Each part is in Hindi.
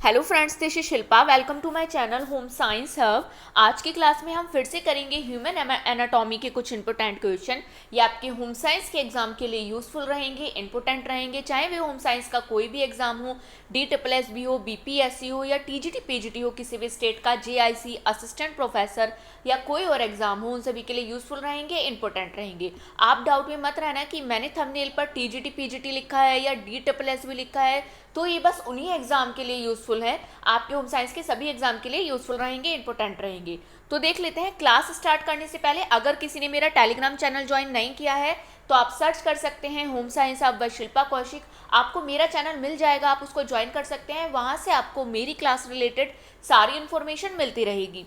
Hello friends, this is Shilpa. Welcome to my channel home science hub. आज की क्लास में हम फिर से करेंगे ह्यूमन एनाटॉमी के कुछ इंपॉर्टेंट क्वेश्चन। ये आपके होम साइंस के एग्जाम के लिए यूजफुल रहेंगे, इंपॉर्टेंट रहेंगे, चाहे वे होम साइंस का कोई भी एग्जाम हो, DSSB हो, BPSC हो या TGT PGT हो, किसी भी स्टेट का JIC असिस्टेंट प्रोफेसर या कोई और एग्जाम हो, उन सभी के लिए यूजफुल रहेंगे, इंपॉर्टेंट रहेंगे। आप डाउट में मत रहना कि मैंने थंबनेल पर TGT PGT लिखा है या DSSB लिखा है तो ये बस उन्हीं एग्जाम के लिए यूजफुल है। आपके होम साइंस के सभी एग्जाम के लिए यूजफुल रहेंगे, इंपॉर्टेंट रहेंगे। तो देख लेते हैं। क्लास स्टार्ट करने से पहले अगर किसी ने मेरा टेलीग्राम चैनल ज्वाइन नहीं किया है तो आप सर्च कर सकते हैं home science hub by Shilpa Kaushik. आपको मेरा चैनल मिल जाएगा, आप उसको ज्वाइन कर सकते हैं। वहां से आपको मेरी क्लास रिलेटेड सारी इंफॉर्मेशन मिलती रहेगी।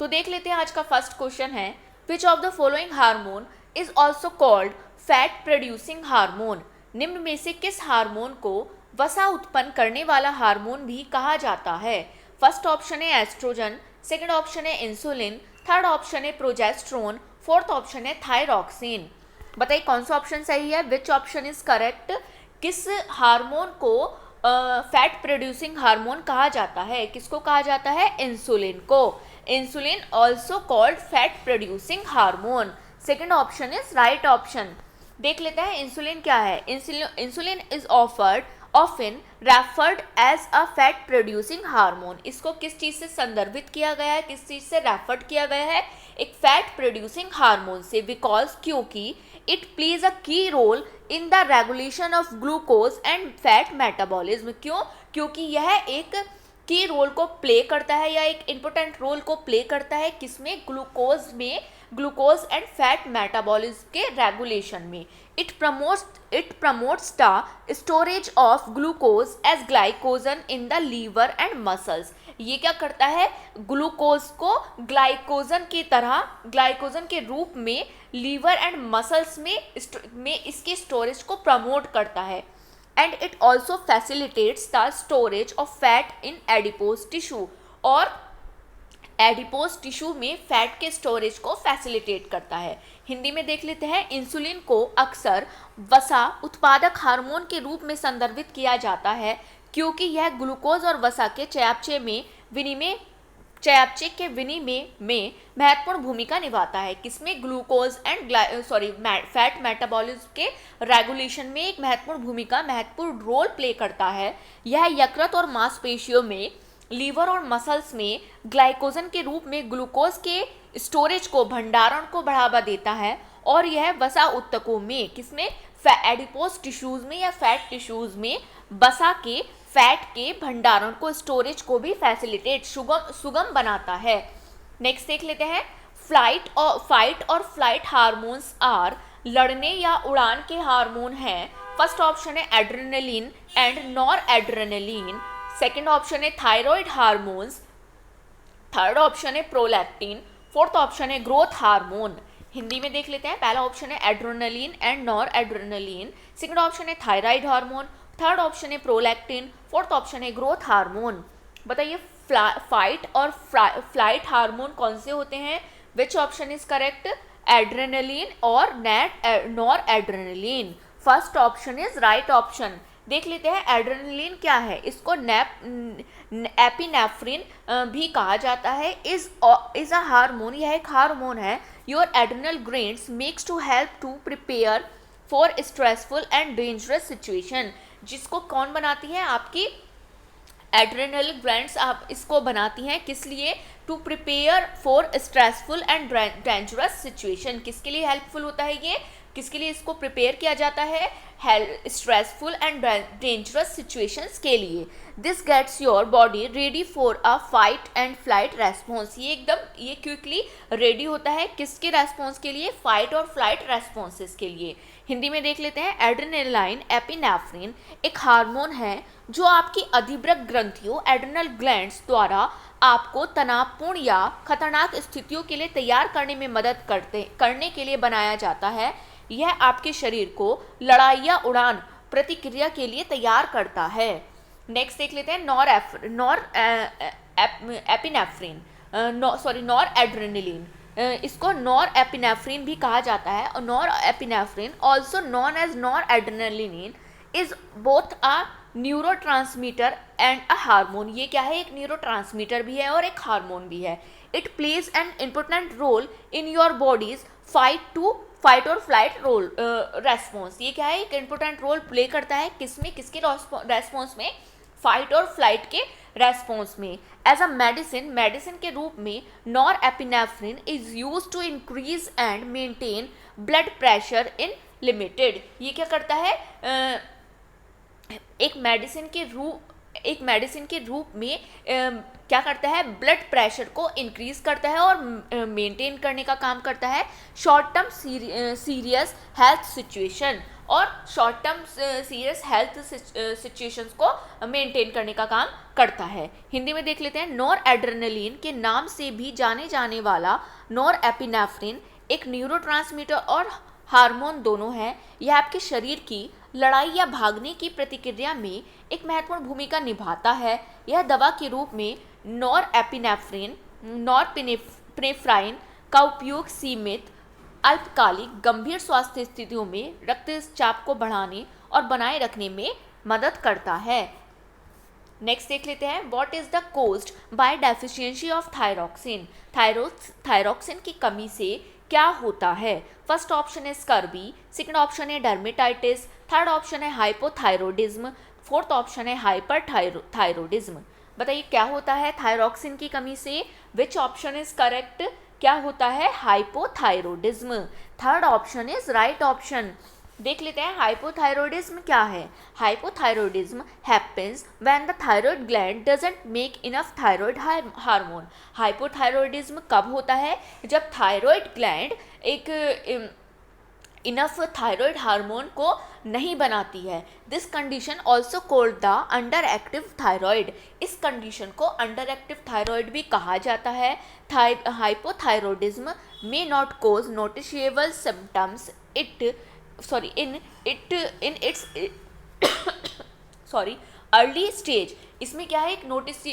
तो देख लेते हैं। आज का फर्स्ट क्वेश्चन है, which of the following hormone is also called fat producing hormone. निम्न में से किस हार्मोन को वसा उत्पन्न करने वाला हार्मोन भी कहा जाता है? फर्स्ट ऑप्शन है एस्ट्रोजन, सेकंड ऑप्शन है इंसुलिन, थर्ड ऑप्शन है प्रोजेस्ट्रोन, फोर्थ ऑप्शन है थायरॉक्सिन। बताइए कौन सा ऑप्शन सही है? Which option is correct? किस हार्मोन को फैट प्रोड्यूसिंग हार्मोन कहा जाता है? किसको कहा जाता है? इंसुलिन को। Insulin also called fat producing hormone. Second option is right option. देख लेते हैं इंसुलिन क्या है। Insulin is often referred as a fat producing hormone. इसको किस चीज से संदर्भित किया गया है, किस चीज से रेफर्ड किया गया है? एक फैट प्रोड्यूसिंग हार्मोन से। बिकॉज क्योंकि it plays a key role in the regulation of glucose and fat metabolism. क्यों? क्योंकि यह एक की रोल को प्ले करता है या एक इंपॉर्टेंट रोल को प्ले करता है किसमें? ग्लूकोज एंड फैट मेटाबॉलिज्म के रेगुलेशन में। It promotes the storage of glucose as glycogen in the liver and muscles. ये क्या करता है? ग्लूकोज को ग्लाइकोजन की तरह, ग्लाइकोजन के रूप में लीवर एंड मसल्स में इसके स्टोरेज को प्रमोट करता है। And it also facilitates the storage of fat in adipose tissue. और एडिपोज टिश्यू में फैट के स्टोरेज को फैसिलिटेट करता है। हिंदी में देख लेते हैं। इंसुलिन को अक्सर वसा उत्पादक हार्मोन के रूप में संदर्भित किया जाता है क्योंकि यह ग्लूकोज और वसा के चयापचय के विनिमय में महत्वपूर्ण भूमिका निभाता है। किसमें? ग्लूकोज एंड फैट मेटाबॉलिज्म के रेगुलेशन में एक महत्वपूर्ण रोल प्ले करता है। यह यकृत और मांसपेशियों में, लीवर और मसल्स में ग्लाइकोजन के रूप में ग्लूकोज के स्टोरेज को, भंडारण को बढ़ावा देता है। और यह वसा उत्तकों में, किसमें? एडिपोज टिश्यूज में या फैट टिश्यूज में वसा के, फैट के भंडारण को, स्टोरेज को भी फैसिलिटेट, सुगम बनाता है। नेक्स्ट देख लेते हैं। फाइट और फ्लाइट हार्मोन्स आर लड़ने या उड़ान के हार्मोन हैं। फर्स्ट ऑप्शन है adrenaline and nor adrenaline. Second option है थायराइड हार्मोन्स। थर्ड ऑप्शन है प्रोलैक्टिन। फोर्थ ऑप्शन है ग्रोथ हार्मोन। हिंदी में देख लेते हैं। पहला ऑप्शन है adrenaline and nor adrenaline. Second option है थायराइड हार्मोन। थर्ड ऑप्शन है प्रोलैक्टिन। फोर्थ ऑप्शन है ग्रोथ हार्मोन। बताइए फाइट और फ्लाइट हार्मोन कौन से होते हैं? Which option is correct? Adrenaline और nor adrenaline. First option is right option. देख लेते हैं एड्रेनलिन क्या है। इसको एपिनेफ्रिन भी कहा जाता है। इज अ हार्मोन, यह एक हार्मोन है। Your adrenal glands makes to help to prepare for stressful and dangerous situation. जिसको कौन बनाती है? आपकी एड्रेनल ग्लैंड्स आप इसको बनाती हैं। किस लिए? To prepare for stressful and dangerous situation. किसके लिए हेल्पफुल होता है ये? किसके लिए इसको प्रिपेयर किया जाता है? स्ट्रेसफुल एंड डेंजरस सिचुएशंस के लिए। This gets your body ready for a fight and flight response. ये क्विकली रेडी होता है किसके रेस्पॉन्स के लिए? फाइट और फ्लाइट रेस्पॉन्सेस के लिए। हिंदी में देख लेते हैं। एड्रेनलाइन एपिनेफ्रिन एक हार्मोन है जो आपकी अधिभृत ग्रंथियों, एड्रेनल ग्लैंड्स द्वारा आपको तनावपूर्ण या खतरनाक स्थितियों के लिए तैयार करने में मदद करने के लिए बनाया जाता है। यह आपके शरीर को लड़ाई या उड़ान प्रतिक्रिया के लिए तैयार करता है। नेक्स्ट देख लेते हैं। Noradrenaline. इसको नॉर एपिनेफ्रिन भी कहा जाता है। और norepinephrine also known as noradrenaline is both a neurotransmitter and a hormone. ये क्या है, एक न्यूरोट्रांसमीटर भी है और एक हार्मोन भी है। It plays an important role in your body's fight और फ्लाइट रोल रेस्पॉन्स। ये क्या है, एक इम्पोर्टेंट रोल प्ले करता है किसमें, किसके रेस्पॉन्स में, फाइट और फ्लाइट के रेस्पॉन्स में। एज अ मेडिसिन, मेडिसिन के रूप में norepinephrine is used to increase and maintain blood pressure in limited. ये क्या करता है, एक मेडिसिन के रूप में क्या करता है, ब्लड प्रेशर को इंक्रीज करता है और मेंटेन करने का काम करता है short term serious health situation, और short term serious health situations को मेंटेन करने का काम करता है। हिंदी में देख लेते हैं। नॉर एड्रेनलिन के नाम से भी जाने जाने वाला नॉर एपिनेफ्रिन एक न्यूरोट्रांसमीटर और हार्मोन दोनों है। यह आपके शरीर की लड़ाई या भागने की प्रतिक्रिया में एक महत्वपूर्ण भूमिका निभाता है। यह दवा के रूप में नॉर एपिनेफ्रिन, नॉरपिनेफ्राइन का उपयोग सीमित अल्पकालिक गंभीर स्वास्थ्य स्थितियों में रक्तचाप को बढ़ाने और बनाए रखने में मदद करता है। नेक्स्ट देख लेते हैं। What is the caused by deficiency of thyroxine. Thyroxine की कमी से क्या होता है। फर्स्ट ऑप्शन है स्कर्बी, सेकंड ऑप्शन है डर्मेटाइटिस, थर्ड ऑप्शन है हाइपोथायरॉयडिज्म, फोर्थ ऑप्शन है हाइपरथायरॉयडिज्म। बताइए क्या होता है थायरॉक्सिन की कमी से, विच ऑप्शन इज करेक्ट। क्या होता है, hypothyroidism. Third option is right option. देख लेते हैं हाइपोथायरॉयडिज्म क्या है। Hypothyroidism happens when the thyroid gland doesn't make enough thyroid hormone. Hypothyroidism कब होता है, जब थायरॉयड ग्लैंड एक इनफ थायरॉयड हार्मोन को नहीं बनाती है। This condition also called the under active thyroid. इस कंडीशन को अंडर एक्टिव थायरॉयड भी कहा जाता है। Hypothyroidism may not cause noticeable symptoms in its early stage. इसमें क्या है, एक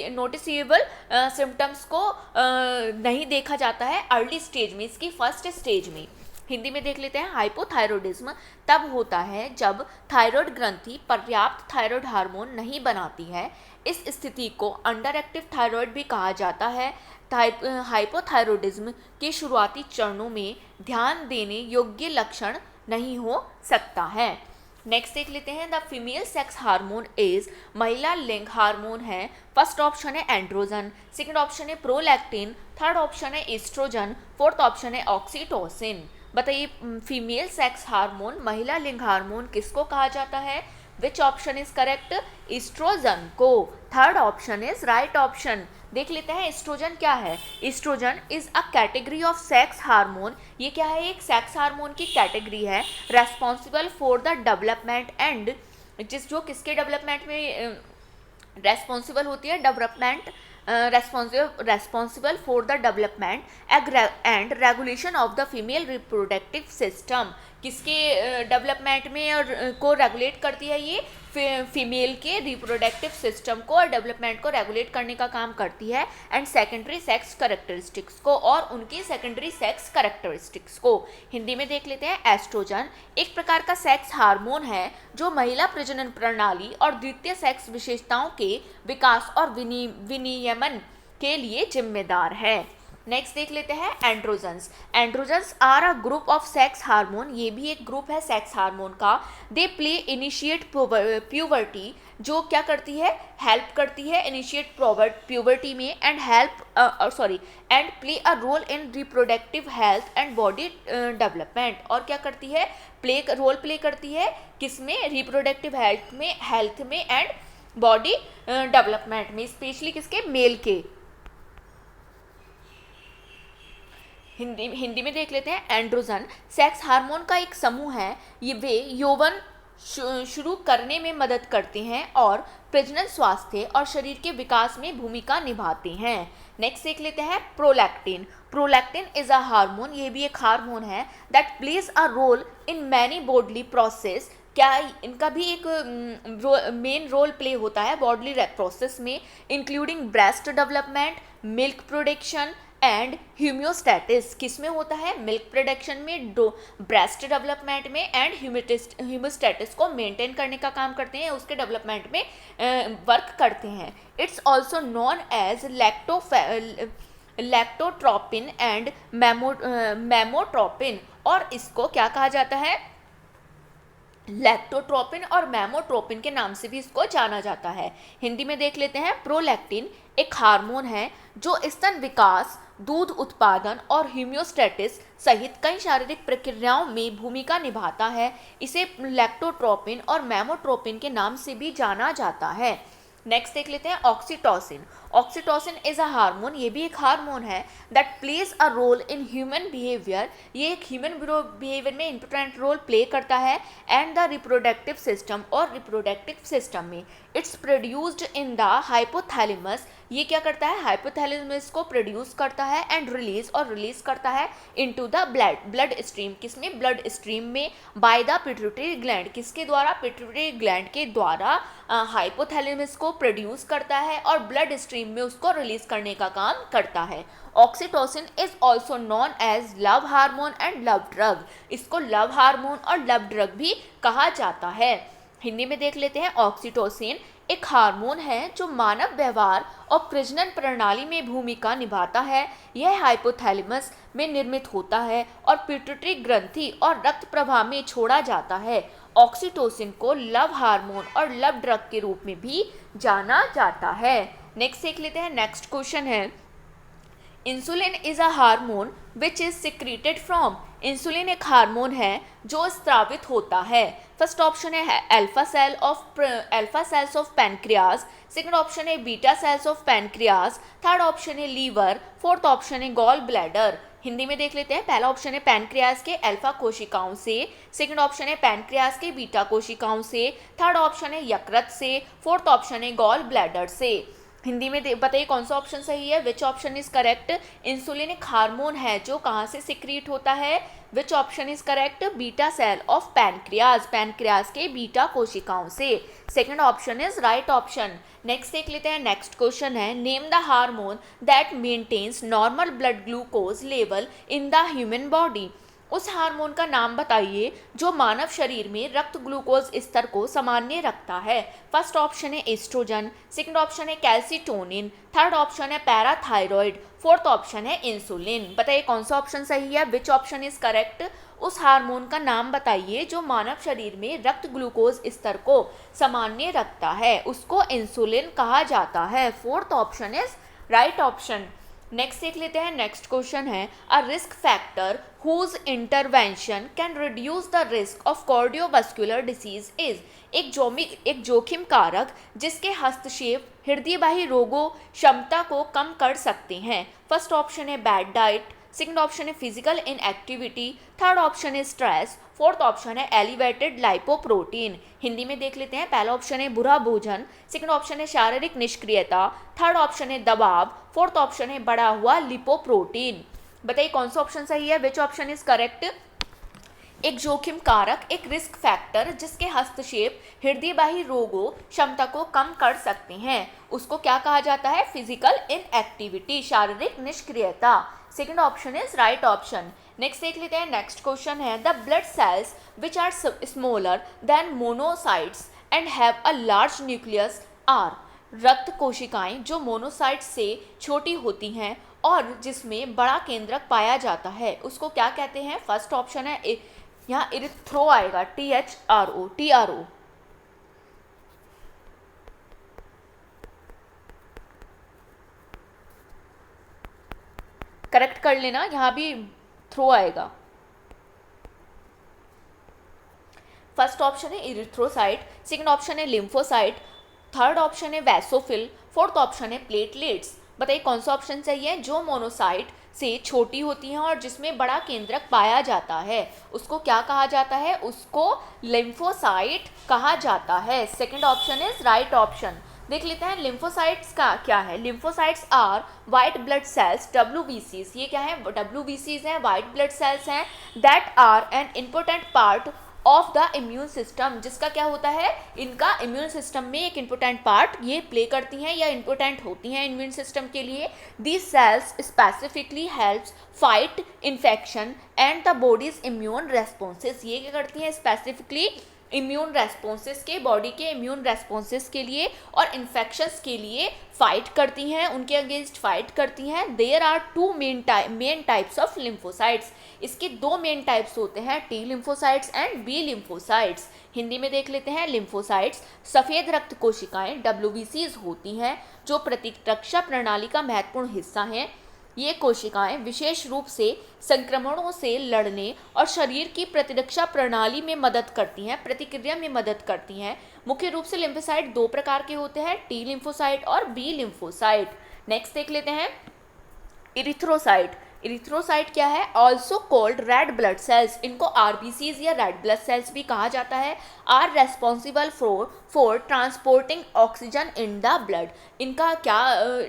नोटिसिएबल सिम्टम्स को नहीं देखा जाता है अर्ली स्टेज में, इसकी फर्स्ट स्टेज में। हिंदी में देख लेते हैं। हाइपोथायरॉयडिज्म तब होता है जब थायरॉयड ग्रंथि पर्याप्त थायरॉयड हार्मोन नहीं बनाती है। इस स्थिति को अंडर एक्टिव थायरॉयड भी कहा जाता है। हाइपोथायरॉयडिज्म के शुरुआती चरणों में ध्यान देने योग्य लक्षण नहीं हो सकता है। नेक्स्ट देख लेते हैं। The female sex hormone is, महिला लिंग हार्मोन है। फर्स्ट ऑप्शन है एंड्रोजन, सेकंड ऑप्शन है प्रोलैक्टिन, थर्ड ऑप्शन है एस्ट्रोजन, फोर्थ ऑप्शन है ऑक्सीटोसिन। बताइए फीमेल सेक्स हार्मोन, महिला लिंग हार्मोन किसको कहा जाता है, which option is correct, oestrogen को। Third option is right option. देख लेते हैं एस्ट्रोजन क्या है। Oestrogen is a category of sex hormone. ये क्या है, एक सेक्स हार्मोन की कैटेगरी है। Responsible for the development and, जो किसके डेवलपमेंट में रेस्पॉन्सिबल होती है, development responsible for the development and regulation of the female reproductive system। किसके डेवलपमेंट में और को रेगुलेट करती है, ये फीमेल के रिप्रोडक्टिव सिस्टम को और डेवलपमेंट को रेगुलेट करने का काम करती है। एंड सेकेंडरी सेक्स करेक्टरिस्टिक्स को और उनकी सेकेंडरी सेक्स करेक्टरिस्टिक्स को। हिंदी में देख लेते हैं। एस्ट्रोजन एक प्रकार का सेक्स हार्मोन है जो महिला प्रजनन प्रणाली और द्वितीय सेक्स विशेषताओं के विकास और विनियमन के लिए जिम्मेदार है। नेक्स्ट देख लेते हैं androgens. Androgens are a group of sex hormone. ये भी एक ग्रुप है सेक्स हार्मोन का। दे प्ले इनिशिएट प्यूबर्टी, जो क्या करती है, हेल्प करती है इनिशिएट प्यूबर्टी में, and play a role in reproductive health and body development. और क्या करती है, रोल प्ले करती है किसमें, रिप्रोडक्टिव हेल्थ में एंड बॉडी डेवलपमेंट में, स्पेशली किसके, मेल के। हिंदी में देख लेते हैं। एंड्रोजन सेक्स हार्मोन का एक समूह है। ये वे यौवन शुरू करने में मदद करते हैं और प्रजनन स्वास्थ्य और शरीर के विकास में भूमिका निभाते हैं। नेक्स्ट देख लेते हैं prolactin. Prolactin is a hormone, ये भी एक हार्मोन है that plays a role in many bodily process. क्या इनका भी एक मेन रोल प्ले होता है बॉडली प्रोसेस में, including breast development, milk production, and homeostasis किस में होता है, मिल्क प्रोडक्शन में, ब्रेस्ट डेवलपमेंट में, एंड ह्यूमियोस्टैटिस को मेंटेन करने का काम करते हैं, उसके डेवलपमेंट में वर्क करते हैं। It's also known as lactotropin and mammotropin, और इसको क्या कहा जाता है, लैक्टोट्रोपिन और मेमोट्रोपिन के नाम से भी इसको जाना जाता है। हिंदी में देख लेते हैं। प्रोलैक्टिन एक हार्मोन है जो स्तन विकास, दूध उत्पादन और होम्योस्टैटिस सहित कई शारीरिक प्रक्रियाओं में भूमिका निभाता है। इसे लैक्टोट्रोपिन और मेमोट्रोपिन के नाम से भी जाना जाता है। नेक्स्ट देख लेते हैं oxytocin. Oxytocin is a hormone, ये भी एक हार्मोन है that plays a role in human behaviour, ये एक ह्यूमन बिहेवियर में इंपॉर्टेंट रोल प्ले करता है, एंड द रिप्रोडक्टिव सिस्टम और रिप्रोडक्टिव सिस्टम में। It's produced in the hypothalamus, ये क्या करता है, हाइपोथैलेमस को प्रोड्यूस करता है एंड रिलीज करता है इनटू द ब्लड स्ट्रीम, किसमें, ब्लड स्ट्रीम में, बाय द पिट्यूटरी ग्लैंड, किसके द्वारा, पिट्यूटरी ग्लैंड के द्वारा हाइपोथैलेमस को प्रोड्यूस करता है और ब्लड स्ट्रीम में उसको रिलीज करने का काम करता है। Oxytocin is also known as love hormone and love drug, इसको लव हार्मोन और लव ड्रग भी कहा जाता है। हिंदी में देख लेते हैं। ऑक्सीटोसिन एक हार्मोन है जो मानव व्यवहार और प्रजनन प्रणाली में भूमिका निभाता है। यह हाइपोथैलेमस में निर्मित होता है और पिट्यूटरी ग्रंथि और रक्त प्रवाह में छोड़ा जाता है। ऑक्सीटोसिन को लव हार्मोन और लव ड्रग के रूप में भी जाना जाता है। नेक्स्ट देख लेते हैं। नेक्स्ट क्वेश्चन है, insulin is a hormone which is secreted from, insulin एक हार्मोन है जो स्रावित होता है। फर्स्ट ऑप्शन है alpha cells of pancreas, second option है beta cells of pancreas, third option है लीवर, फोर्थ ऑप्शन है गॉल ब्लैडर। हिंदी में देख लेते हैं। पहला ऑप्शन है पैनक्रियाज के अल्फा कोशिकाओं से, सेकंड ऑप्शन है पैनक्रियाज के बीटा कोशिकाओं से, थर्ड ऑप्शन है यकृत से, फोर्थ ऑप्शन है गॉल ब्लैडर से। हिंदी में बताइए कौन सा ऑप्शन सही है, which option is correct. Insulin एक हार्मोन है जो कहाँ से सिक्रीट होता है, which option is correct, beta cell of pancreas, pancreas के बीटा कोशिकाओं से। Second option is right option. Next देख लेते हैं। नेक्स्ट क्वेश्चन है, name the hormone that maintains normal blood glucose level in the human body, उस हार्मोन का नाम बताइए जो मानव शरीर में रक्त ग्लूकोज स्तर को सामान्य रखता है। फर्स्ट ऑप्शन है एस्ट्रोजन, सेकंड ऑप्शन है कैल्सिटोनिन, थर्ड ऑप्शन है पैराथायरॉयड, फोर्थ ऑप्शन है इंसुलिन। बताइए कौन सा ऑप्शन सही है, विच ऑप्शन इज करेक्ट। उस हार्मोन का नाम बताइए जो मानव शरीर में रक्त ग्लूकोज स्तर को सामान्य रखता है, उसको इंसुलिन कहा जाता है। Fourth option is right option. Next देख लेते हैं। नेक्स्ट क्वेश्चन है, a risk factor whose intervention can reduce the risk of cardiovascular disease is, एक जोखिम कारक जिसके हस्तक्षेप हृदयवाही रोगों क्षमता को कम कर सकते हैं। फर्स्ट ऑप्शन है बैड डाइट, सेकंड ऑप्शन है फिजिकल इनएक्टिविटी, थर्ड ऑप्शन है स्ट्रेस, फोर्थ ऑप्शन है एलिवेटेड लाइपोप्रोटीन। हिंदी में देख लेते हैं। पहला ऑप्शन है बुरा भोजन, सेकंड ऑप्शन है शारीरिक निष्क्रियता, थर्ड ऑप्शन है दबाव, फोर्थ ऑप्शन है बढ़ा हुआ लिपोप्रोटीन। बताइए कौन सा ऑप्शन सही है, विच ऑप्शन इज करेक्ट। एक जोखिम कारक, एक रिस्क फैक्टर जिसके हस्तक्षेप हृदयवाही रोगों क्षमता को कम कर सकते हैं, उसको क्या कहा जाता है, फिजिकल इनएक्टिविटी, शारीरिक निष्क्रियता। Second option is right option. Next देख लेते हैं। नेक्स्ट क्वेश्चन है, the blood cells which are smaller than monocytes and have a large nucleus are, रक्त कोशिकाएं जो मोनोसाइट्स से छोटी होती हैं और जिसमें बड़ा केंद्रक पाया जाता है, उसको क्या कहते हैं। फर्स्ट ऑप्शन है, यहाँ इरिथ्रो आएगा, THRO। करेक्ट कर लेना, यहाँ भी थ्रो आएगा। फर्स्ट ऑप्शन है इरिथ्रोसाइट, सेकंड ऑप्शन है लिम्फोसाइट, थर्ड ऑप्शन है वैसोफिल, फोर्थ ऑप्शन है प्लेटलेट्स। बताइए कौन सा ऑप्शन सही है। जो मोनोसाइट से छोटी होती हैं और जिसमें बड़ा केंद्रक पाया जाता है, उसको क्या कहा जाता है, उसको लिम्फोसाइट कहा जाता है। Second option is right option. देख लेते हैं लिम्फोसाइट्स का क्या है। Lymphocytes are white blood cells, WBCs, ये क्या है, WBCs हैं, वाइट ब्लड सेल्स हैं, that are an important part of the immune system, जिसका क्या होता है, इनका इम्यून सिस्टम में एक इम्पोर्टेंट पार्ट ये प्ले करती हैं या इम्पोर्टेंट होती हैं इम्यून सिस्टम के लिए। These cells specifically helps fight infection and the body's immune responses. ये क्या करती हैं, स्पेसिफिकली इम्यून रेस्पॉन्सेस के, बॉडी के इम्यून रेस्पॉन्सेस के लिए और इन्फेक्शंस के लिए फाइट करती हैं, उनके अगेंस्ट फाइट करती हैं। There are two main types of lymphocytes. इसके दो मेन टाइप्स होते हैं, T lymphocytes and B lymphocytes. Hindi में देख लेते हैं। लिम्फोसाइट्स सफ़ेद रक्त कोशिकाएं WBCs होती हैं जो प्रतिरक्षा प्रणाली का महत्वपूर्ण हिस्सा हैं। ये कोशिकाएं विशेष रूप से संक्रमणों से लड़ने और शरीर की प्रतिरक्षा प्रणाली में मदद करती हैं, प्रतिक्रिया में मदद करती हैं। मुख्य रूप से लिम्फोसाइट दो प्रकार के होते हैं, टी लिम्फोसाइट और बी लिम्फोसाइट। नेक्स्ट देख लेते हैं इरिथ्रोसाइट। इरिथ्रोसाइट क्या है, also called red blood cells, इनको RBCs या रेड ब्लड सेल्स भी कहा जाता है। Are responsible for transporting oxygen in the blood. इनका क्या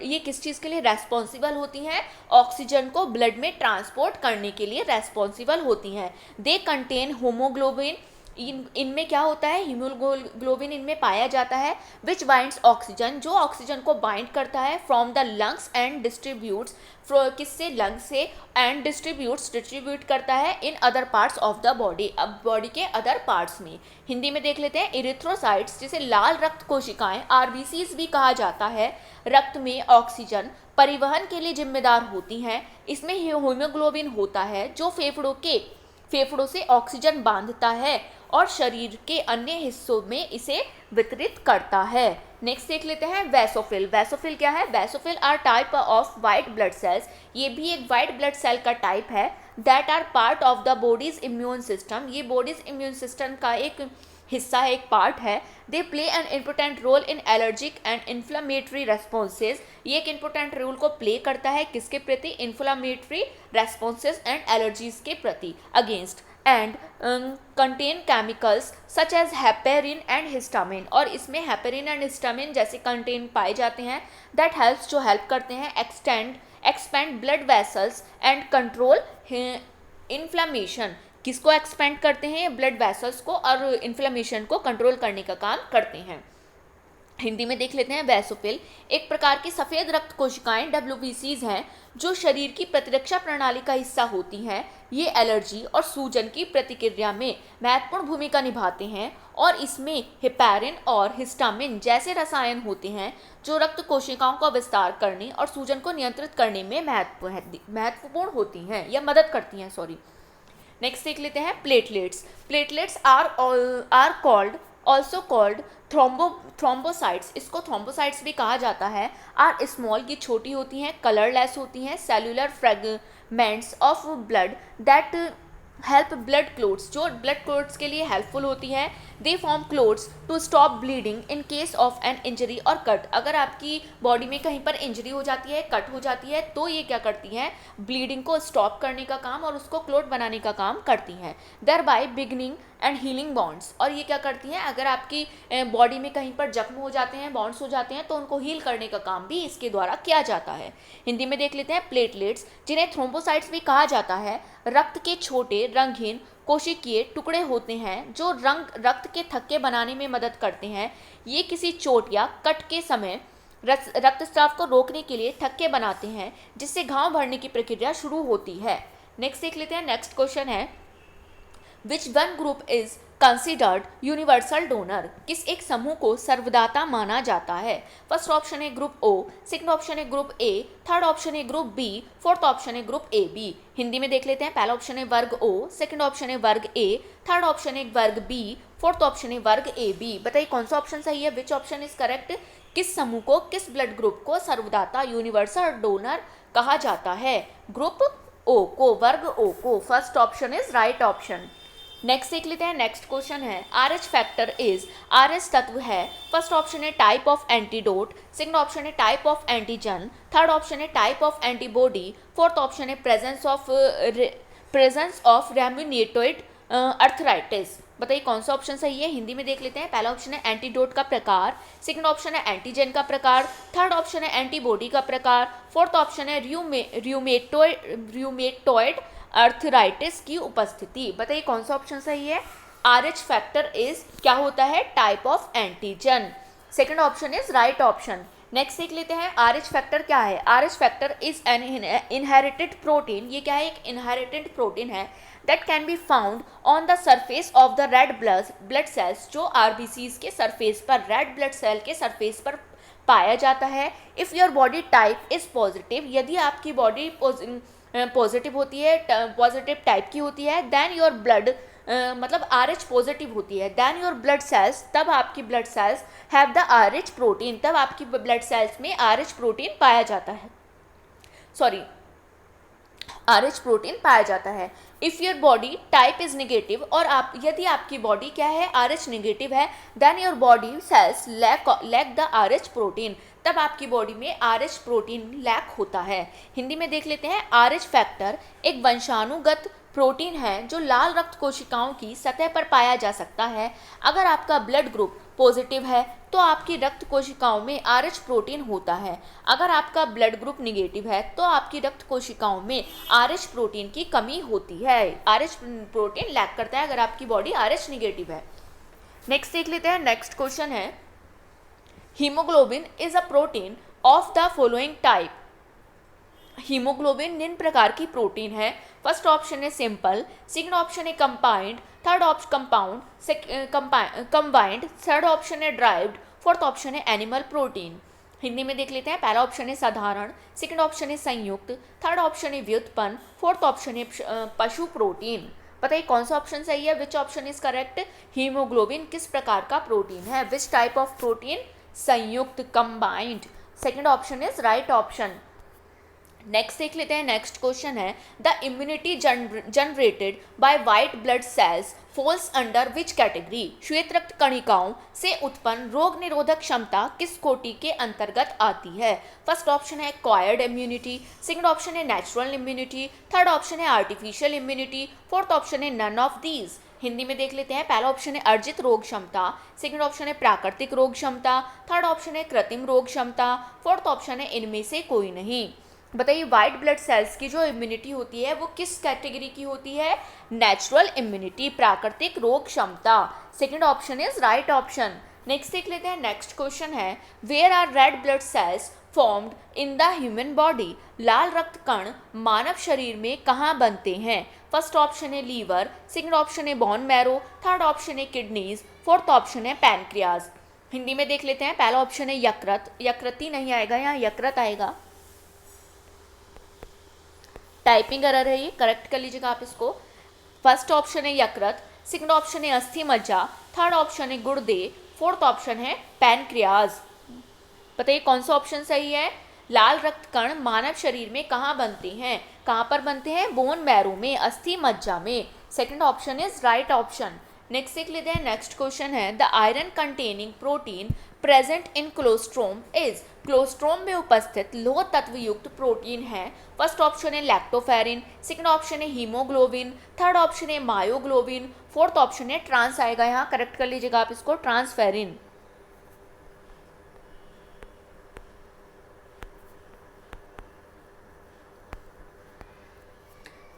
ये किस चीज़ के लिए रेस्पॉन्सिबल होती हैं, ऑक्सीजन को ब्लड में ट्रांसपोर्ट करने के लिए रेस्पॉन्सिबल होती हैं। दे कंटेन होमोग्लोबिन, इनमें क्या होता है, हीमोग्लोबिन इनमें पाया जाता है। विच बाइंड्स ऑक्सीजन, जो ऑक्सीजन को बाइंड करता है from the lungs and distributes, किससे, लंग से, एंड डिस्ट्रीब्यूट करता है in other parts of the body, अब बॉडी के अदर पार्ट्स में। हिंदी में देख लेते हैं इरिथ्रोसाइट्स, जिसे लाल रक्त कोशिकाएं RBCs भी कहा जाता है, रक्त में ऑक्सीजन परिवहन के लिए जिम्मेदार होती हैं। इसमें हीमोग्लोबिन होता है जो फेफड़ों से ऑक्सीजन बांधता है और शरीर के अन्य हिस्सों में इसे वितरित करता है। नेक्स्ट देख लेते हैं वैसोफिल। वैसोफिल क्या है, basophil are type of white blood cells, ये भी एक वाइट ब्लड सेल का टाइप है। That are part of the body's immune system, ये बॉडीज इम्यून सिस्टम का एक हिस्सा है, एक पार्ट है। They play an important role in allergic and inflammatory responses, ये एक इम्पोर्टेंट रोल को प्ले करता है किसके प्रति, इन्फ्लामेटरी रेस्पॉन्सेज एंड एलर्जीज के प्रति, against, and contain chemicals such as heparin and histamine, और इसमें हेपेरिन एंड हिस्टामिन जैसे कंटेन पाए जाते हैं। दैट हेल्प्स, जो हेल्प करते हैं expand blood vessels and control inflammation, किसको एक्सपेंड करते हैं, ब्लड वेसल्स को, और इन्फ्लेमेशन को कंट्रोल करने का काम करते हैं। हिंदी में देख लेते हैं वैसोफिल एक प्रकार की सफ़ेद रक्त कोशिकाएं WBCs हैं जो शरीर की प्रतिरक्षा प्रणाली का हिस्सा होती हैं। ये एलर्जी और सूजन की प्रतिक्रिया में महत्वपूर्ण भूमिका निभाते हैं और इसमें हेपेरिन और हिस्टामिन जैसे रसायन होते हैं जो रक्त कोशिकाओं का विस्तार करने और सूजन को नियंत्रित करने में महत्वपूर्ण होती हैं या मदद करती हैं, नेक्स्ट देख लेते हैं platelets. Platelets are called also called thrombocytes, इसको थ्रोम्बोसाइट्स भी कहा जाता है। आर स्मॉल, ये छोटी होती हैं, कलरलेस होती हैं, cellular fragments of blood that help blood clots, जो ब्लड क्लोट्स के लिए हेल्पफुल होती है। They form clots to stop bleeding in case of an injury और कट, अगर आपकी बॉडी में कहीं पर इंजरी हो जाती है, कट हो जाती है, तो ये क्या करती हैं, ब्लीडिंग को स्टॉप करने का काम और उसको क्लोट बनाने का काम करती हैं। Thereby beginning and healing bonds, और ये क्या करती हैं, अगर आपकी बॉडी में कहीं पर जख्म हो जाते हैं, बॉन्ड्स हो जाते हैं, तो उनको हील करने का काम भी इसके द्वारा किया जाता है। हिंदी में देख लेते हैं प्लेटलेट्स, जिन्हें थ्रोम्बोसाइट्स भी कहा जाता है, रक्त के छोटे रंगहीन कोशिकीय टुकड़े होते हैं जो रक्त के थक्के बनाने में मदद करते हैं। ये किसी चोट या कट के समय रक्तस्राव को रोकने के लिए थक्के बनाते हैं जिससे घाव भरने की प्रक्रिया शुरू होती है। नेक्स्ट देख लेते हैं, नेक्स्ट क्वेश्चन है which one group is considered universal donor, किस एक समूह को सर्वदाता माना जाता है। फर्स्ट ऑप्शन है ग्रुप O, सेकंड ऑप्शन है ग्रुप A, थर्ड ऑप्शन है ग्रुप B, फोर्थ ऑप्शन है ग्रुप AB। हिंदी में देख लेते हैं, पहला ऑप्शन है वर्ग O, सेकंड ऑप्शन है वर्ग A, थर्ड ऑप्शन है वर्ग B, फोर्थ ऑप्शन है वर्ग AB। बताइए कौन सा ऑप्शन सही है, विच ऑप्शन इज करेक्ट, किस समूह को, किस ब्लड ग्रुप को सर्वदाता यूनिवर्सल डोनर कहा जाता है। ग्रुप O को, वर्ग O को, first option is right option. Next देख लेते हैं, नेक्स्ट क्वेश्चन है RH फैक्टर इज, RH तत्व है, फर्स्ट ऑप्शन है type of antidote, second option है type of antigen, third option है type of antibody, fourth option है प्रेजेंस ऑफ रेम्यूनेटोइड अर्थराइटिस। बताइए कौन सा ऑप्शन सही है। हिंदी में देख लेते हैं, पहला ऑप्शन है एंटीडोट का प्रकार, सेकंड ऑप्शन है एंटीजन का प्रकार, थर्ड ऑप्शन है एंटीबॉडी का प्रकार, फोर्थ ऑप्शन है र्यूमेटोइड अर्थराइटिस की उपस्थिति। बताइए कौन सा ऑप्शन सही है। RH फैक्टर इज क्या होता है, type of antigen. Second option is right option. Next देख लेते हैं RH फैक्टर क्या है। RH factor is an inherited protein, ये क्या है, एक इनहेरिटेड प्रोटीन है that can be found on the surface of the red blood sales, जो RBCs के सरफेस पर, रेड ब्लड सेल के सरफेस पर पाया जाता है। If your body type is positive, यदि आपकी बॉडी पॉजिटिव होती है, पॉजिटिव टाइप की होती है, देन योर ब्लड मतलब RH पॉजिटिव होती है, देन योर ब्लड सेल्स, तब आपकी blood cells have the RH protein, तब आपकी ब्लड सेल्स में RH प्रोटीन पाया जाता है, सॉरी RH प्रोटीन पाया जाता है। If your body type is negative, और आप, यदि आपकी बॉडी क्या है, RH नेगेटिव है, then your body cells lack the RH protein, तब आपकी बॉडी में RH प्रोटीन लैक होता है। हिंदी में देख लेते हैं। RH फैक्टर एक वंशानुगत प्रोटीन है जो लाल रक्त कोशिकाओं की सतह पर पाया जा सकता है। अगर आपका ब्लड ग्रुप पॉजिटिव है तो आपकी रक्त कोशिकाओं में RH प्रोटीन होता है। अगर आपका ब्लड ग्रुप निगेटिव है तो आपकी रक्त कोशिकाओं में RH प्रोटीन की कमी होती है, RH प्रोटीन लैक करता है अगर आपकी बॉडी RH निगेटिव है। नेक्स्ट देख लेते हैं। नेक्स्ट क्वेश्चन है, haemoglobin is a protein of the following type. Haemoglobin निम्न प्रकार की प्रोटीन है। फर्स्ट ऑप्शन है सिंपल, सेकंड ऑप्शन है compound, third option combined, third option है ड्राइव्ड, फोर्थ ऑप्शन है एनिमल प्रोटीन। हिंदी में देख लेते हैं। पहला ऑप्शन है साधारण, सेकंड ऑप्शन है संयुक्त, थर्ड ऑप्शन है व्युत्पन्न, फोर्थ ऑप्शन है पशु प्रोटीन। बताइए कौन सा ऑप्शन सही है, which option is correct. Haemoglobin किस प्रकार का प्रोटीन है, विच टाइप ऑफ प्रोटीन, संयुक्त, combined. Second option is right option. Next देख लेते हैं। नेक्स्ट क्वेश्चन है, the immunity generated by white blood sales falls under which category. श्वेत रक्त कणिकाओं से उत्पन्न रोग निरोधक क्षमता किस कोटि के अंतर्गत आती है। फर्स्ट ऑप्शन है एक्वायर्ड इम्यूनिटी, सेकंड ऑप्शन है नेचुरल इम्यूनिटी, थर्ड ऑप्शन है आर्टिफिशियल इम्यूनिटी, फोर्थ ऑप्शन है नन ऑफ दीज। हिंदी में देख लेते हैं। पहला ऑप्शन है अर्जित रोग क्षमता, सेकंड ऑप्शन है प्राकृतिक रोग क्षमता, थर्ड ऑप्शन है कृत्रिम रोग क्षमता, फोर्थ ऑप्शन है इनमें से कोई नहीं। बताइए वाइट ब्लड सेल्स की जो इम्यूनिटी होती है वो किस कैटेगरी की होती है, नेचुरल इम्यूनिटी, प्राकृतिक रोग क्षमता। Second option is right option. Next देख लेते हैं। नेक्स्ट क्वेश्चन है, where are red blood cells formed in the human body. लाल रक्त कण मानव शरीर में कहाँ बनते हैं। फर्स्ट ऑप्शन है लीवर, सेकंड ऑप्शन है बोन मैरो, थर्ड ऑप्शन है किडनीज, फोर्थ ऑप्शन है पैनक्रियाज। हिंदी में देख लेते हैं। पहला ऑप्शन है यकृत, यकृति नहीं आएगा, यहाँ यकृत आएगा, टाइपिंग एरर है ये, करेक्ट कर लीजिएगा आप इसको। फर्स्ट ऑप्शन है यकृत, सेकंड ऑप्शन है अस्थि मज्जा, थर्ड ऑप्शन है गुर्दे, फोर्थ ऑप्शन है पैनक्रियाज। बताइए कौन सा ऑप्शन सही है। लाल रक्त कण मानव शरीर में कहाँ बनते हैं, कहाँ पर बनते हैं, बोन मैरो में, अस्थि मज्जा में। Second option is right option. Next देख लेते हैं। नेक्स्ट क्वेश्चन है, the iron containing protein present in colostrum is. Colostrum में उपस्थित लोह तत्व युक्त प्रोटीन है। फर्स्ट ऑप्शन है लैक्टोफेरिन, सेकंड ऑप्शन है हीमोग्लोबिन, थर्ड ऑप्शन है मायोग्लोबिन, फोर्थ ऑप्शन है ट्रांस आएगा, यहाँ करेक्ट कर लीजिएगा आप इसको, ट्रांसफेरिन।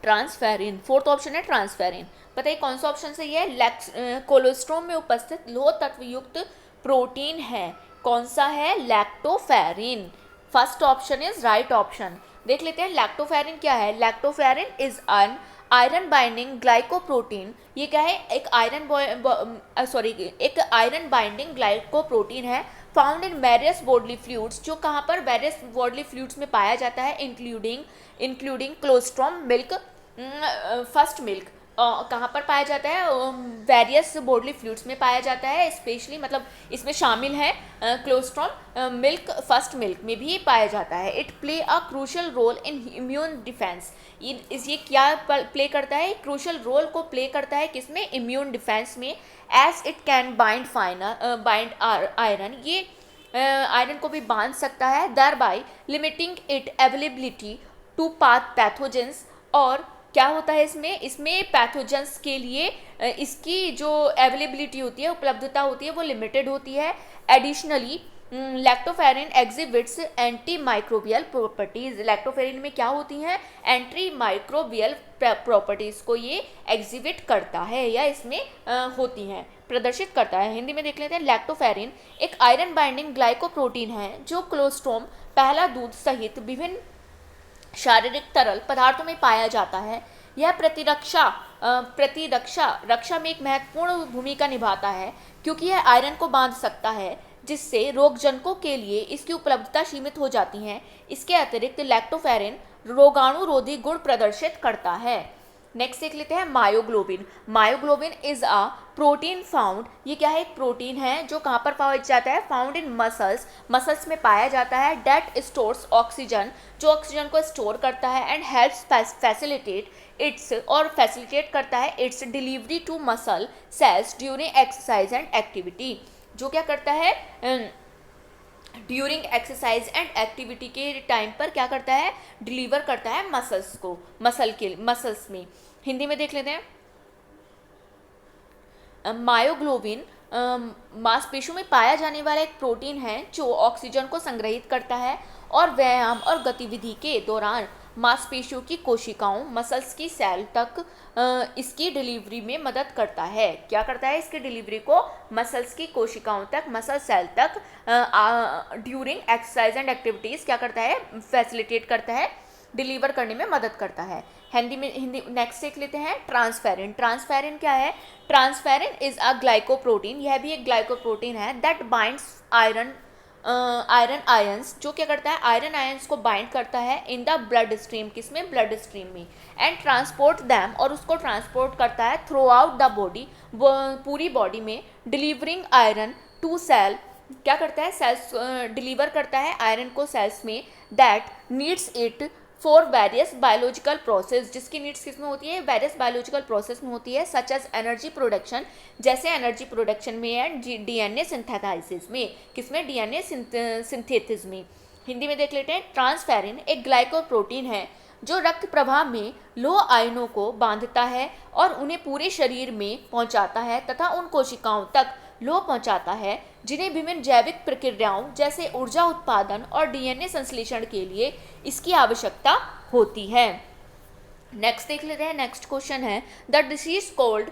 ट्रांसफेरिन, फोर्थ ऑप्शन है ट्रांसफेरिन। बताइए कौन सा ऑप्शन सही है। कोलेस्ट्रोम में उपस्थित लोह तत्व युक्त प्रोटीन है, कौन सा है, lactoferrin. First option is right option. देख लेते हैं लैक्टोफेरिन क्या है। Lactoferrin is an iron binding glycoprotein. ये क्या है, एक आयरन बाइंडिंग ग्लाइकोप्रोटीन है, found in various bodily fluids, जो कहाँ पर वेरियस बॉडली फ्लूइड्स में पाया जाता है, इंक्लूडिंग क्लोस्ट्रॉम, मिल्क, फर्स्ट मिल्क। कहाँ पर पाया जाता है, वेरियस बॉडली फ्लूइड्स में पाया जाता है, स्पेशली मतलब इसमें शामिल है क्लोस्ट्रॉम, मिल्क, फर्स्ट मिल्क में भी पाया जाता है। It play a crucial role in immune defence. ये क्या प्ले करता है, क्रूशल रोल को प्ले करता है किसमें, इम्यून डिफेंस में। As it can bind iron, ये आयरन को भी बांध सकता है, thereby limiting it availability to pathogens. और क्या होता है इसमें पैथोजेंस के लिए इसकी जो अवेलेबिलिटी होती है, उपलब्धता होती है, वो लिमिटेड होती है। Additionally lactoferrin exhibits anti microbial properties. Lactoferrin में क्या होती हैं? एंटी माइक्रोबियल प्रॉपर्टीज को ये एग्जिबिट करता है या इसमें होती हैं, प्रदर्शित करता है। हिंदी में देख लेते हैं। लैक्टोफेरिन एक आयरन बाइंडिंग ग्लाइकोप्रोटीन है जो कोलोस्ट्रोम, पहला दूध सहित विभिन्न शारीरिक तरल पदार्थों में पाया जाता है। यह रक्षा में एक महत्वपूर्ण भूमिका निभाता है क्योंकि यह आयरन को बांध सकता है, जिससे रोगजनकों के लिए इसकी उपलब्धता सीमित हो जाती है। इसके अतिरिक्त लैक्टोफेरिन रोगाणुरोधी गुण प्रदर्शित करता है। नेक्स्ट देख लेते हैं myoglobin. Myoglobin is a protein found, ये क्या है? एक प्रोटीन है जो कहाँ पर पाया जाता है? फाउंड इन मसल्स, मसल्स में पाया जाता है। डेट स्टोर्स ऑक्सीजन, जो ऑक्सीजन को स्टोर करता है। एंड हेल्प्स फैसिलिटेट इट्स, और फैसिलिटेट करता है its delivery to muscle cells during exercise and activity. जो क्या करता है? ड्यूरिंग एक्सरसाइज एंड एक्टिविटी के टाइम पर क्या करता है? डिलीवर करता है मसल्स को, मसल्स में। हिंदी में देख लेते हैं। मायोग्लोबिन मांसपेशियों में पाया जाने वाला एक प्रोटीन है जो ऑक्सीजन को संग्रहित करता है और व्यायाम और गतिविधि के दौरान मांसपेशियों की कोशिकाओं, मसल्स की सेल तक इसकी डिलीवरी में मदद करता है। क्या करता है? इसकी डिलीवरी को मसल्स की कोशिकाओं तक, मसल सेल तक ड्यूरिंग एक्सरसाइज एंड एक्टिविटीज़ क्या करता है? फैसिलिटेट करता है, डिलीवर करने में मदद करता है। हिंदी नेक्स्ट देख लेते हैं ट्रांसफेरिन। ट्रांसफेरिन क्या है? ट्रांसफेरिन इज अ ग्लाइकोप्रोटीन, यह भी एक ग्लाइकोप्रोटीन है। दैट बाइंड्स आयरन आयंस, जो क्या करता है? आयरन आयंस को बाइंड करता है इन द ब्लड स्ट्रीम, किसमें? ब्लड स्ट्रीम में। एंड ट्रांसपोर्ट दैम, और उसको ट्रांसपोर्ट करता है थ्रू आउट द बॉडी, पूरी बॉडी में। डिलीवरिंग आयरन टू सेल, क्या करता है? सेल्स डिलीवर करता है आयरन को सेल्स में। That needs it for various biological process, जिसकी नीड्स किसमें होती है? वेरियस बायोलॉजिकल प्रोसेस में होती है। सच एज एनर्जी प्रोडक्शन, जैसे एनर्जी प्रोडक्शन में एंड डीएनए सिंथेसाइसिस में, किसमें? डीएनए सिंथेसिस में। हिंदी में देख लेते हैं। ट्रांसफेरिन एक ग्लाइकोप्रोटीन है जो रक्त प्रवाह में लौह आयनों को बांधता है और उन्हें पूरे शरीर में पहुंचाता है तथा उन कोशिकाओं तक लौह पहुंचाता है जिन्हें विभिन्न जैविक प्रक्रियाओं जैसे ऊर्जा उत्पादन और डीएनए संश्लेषण के लिए इसकी आवश्यकता होती है। नेक्स्ट देख लेते हैं। नेक्स्ट क्वेश्चन है the disease called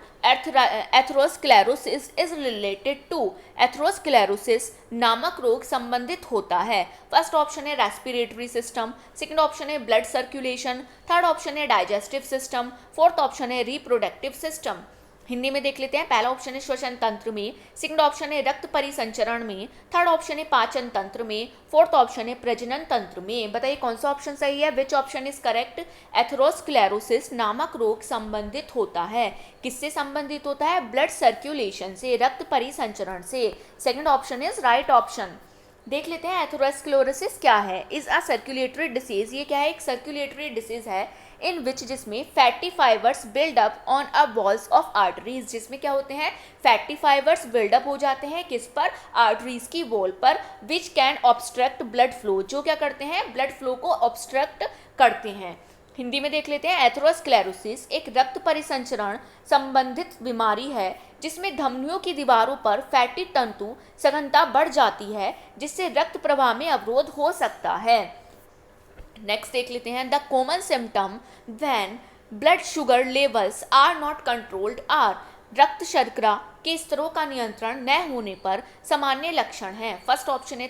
atherosclerosis is related to. Atherosclerosis नामक रोग संबंधित होता है। फर्स्ट ऑप्शन है रेस्पिरेटरी सिस्टम, सेकंड ऑप्शन है ब्लड सर्कुलेशन, थर्ड ऑप्शन है डाइजेस्टिव सिस्टम, फोर्थ ऑप्शन है रिप्रोडक्टिव सिस्टम। हिंदी में देख लेते हैं। पहला ऑप्शन है श्वसन तंत्र में, सेकंड ऑप्शन है रक्त परिसंचरण में, थर्ड ऑप्शन है पाचन तंत्र में, फोर्थ ऑप्शन है प्रजनन तंत्र में। बताइए कौन सा ऑप्शन सही है? Which option is correct? Atherosclerosis नामक रोग संबंधित होता है। किससे संबंधित होता है? ब्लड सर्कुलेशन से, रक्त परिसंचरण से। Second option is right option. देख लेते हैं एथेरोस्क्लेरोसिस क्या है। इज अ सर्कुलेटरी डिसीज, ये क्या है? एक सर्कुलेटरी डिसीज है इन विच, जिसमें fatty fibres build up on a walls of arteries, जिसमें क्या होते हैं? फैटी फाइबर्स बिल्डअप हो जाते हैं किस पर? आर्टरीज की वॉल पर। Which can obstruct blood flow, जो क्या करते हैं? ब्लड फ्लो को ऑब्स्ट्रक्ट करते हैं। हिंदी में देख लेते हैं। एथेरोस्क्लेरोसिस एक रक्त परिसंचरण संबंधित बीमारी है जिसमें धमनियों की दीवारों पर फैटी तंतु सघनता बढ़ जाती है जिससे रक्त प्रवाह में अवरोध हो सकता है। नेक्स्ट देख लेते हैं। The common symptom when blood sugar levels are not controlled are. रक्त शर्करा के स्तरों का नियंत्रण न होने पर सामान्य लक्षण है। फर्स्ट ऑप्शन है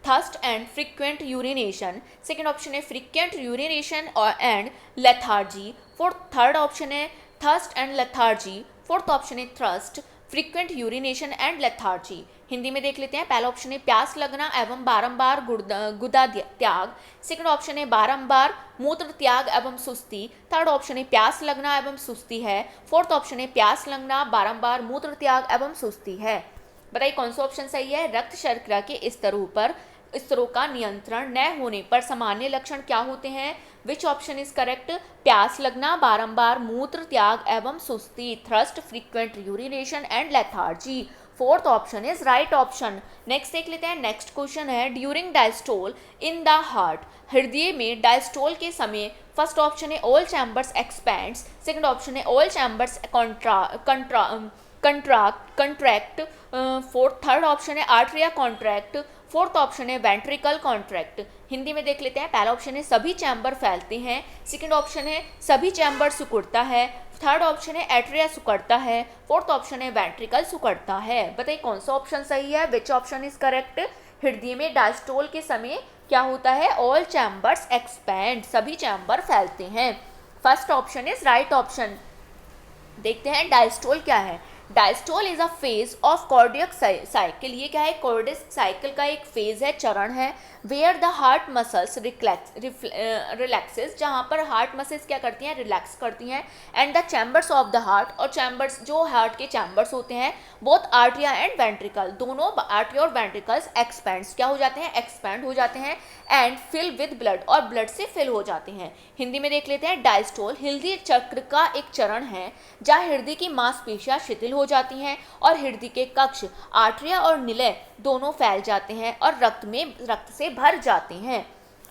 thirst and frequent urination, second option है frequent urination and lethargy, third option है thirst and lethargy, fourth option है thirst, frequent urination and lethargy. Hindi में देख लेते हैं। पहला ऑप्शन है प्यास लगना एवं बारंबार गुदा त्याग, सेकंड ऑप्शन है बारंबार मूत्र त्याग एवं सुस्ती, थर्ड ऑप्शन है प्यास लगना एवं सुस्ती है, फोर्थ ऑप्शन है प्यास लगना बारंबार मूत्र त्याग एवं सुस्ती है। बताइए कौन सा ऑप्शन सही है? रक्त शर्करा के स्तरों का नियंत्रण न होने पर सामान्य लक्षण क्या होते हैं? Which option is correct? प्यास लगना, बारंबार मूत्र त्याग एवं सुस्ती, thirst, frequent urination and lethargy. Fourth option is right option. Next देख लेते हैं। नेक्स्ट क्वेश्चन है during diastole in the heart. हृदय में डायस्टोल के समय फर्स्ट ऑप्शन है all chambers expands, second option है all chambers contract, third option है आर्टरिया कॉन्ट्रैक्ट, फोर्थ ऑप्शन है वेंट्रिकल कॉन्ट्रैक्ट। हिंदी में देख लेते हैं। पहला ऑप्शन है सभी चैम्बर फैलते हैं, सेकंड ऑप्शन है सभी चैम्बर सिकुड़ता है, थर्ड ऑप्शन है एट्रिया सिकुड़ता है, फोर्थ ऑप्शन है वेंट्रिकल सिकुड़ता है। बताइए कौन सा ऑप्शन सही है, विच ऑप्शन इज करेक्ट। हृदय में डायस्टोल के समय क्या होता है, ऑल चैम्बर्स एक्सपैंड, सभी चैम्बर फैलते हैं। First option is right option. देखते हैं डायस्टोल क्या है। Diastole is a phase of cardiac cycle. ये क्या है, कार्डियक साइकिल का एक फेज है, चरण है। Where the heart muscles relaxes, जहाँ पर हार्ट मसल्स क्या करती हैं, रिलैक्स करती हैं। And the chambers of the heart, और चैम्बर्स जो हार्ट के चैम्बर्स होते हैं, बोथ आर्टरिया एंड वेंट्रिकल, दोनों आर्टरिया और वेंट्रिकल्स एक्सपैंड्स क्या हो जाते हैं, एक्सपैंड हो जाते हैं। एंड फिल विद ब्लड, और ब्लड से फिल हो जाते हैं। हिंदी में देख लेते हैं। डायस्टोल हृदय चक्र का एक चरण है जहाँ हृदय की मांसपेशियां शिथिल हो जाती हैं और हृदय के कक्ष आर्टरिया और निलय दोनों फैल जाते हैं और रक्त से भर जाते हैं।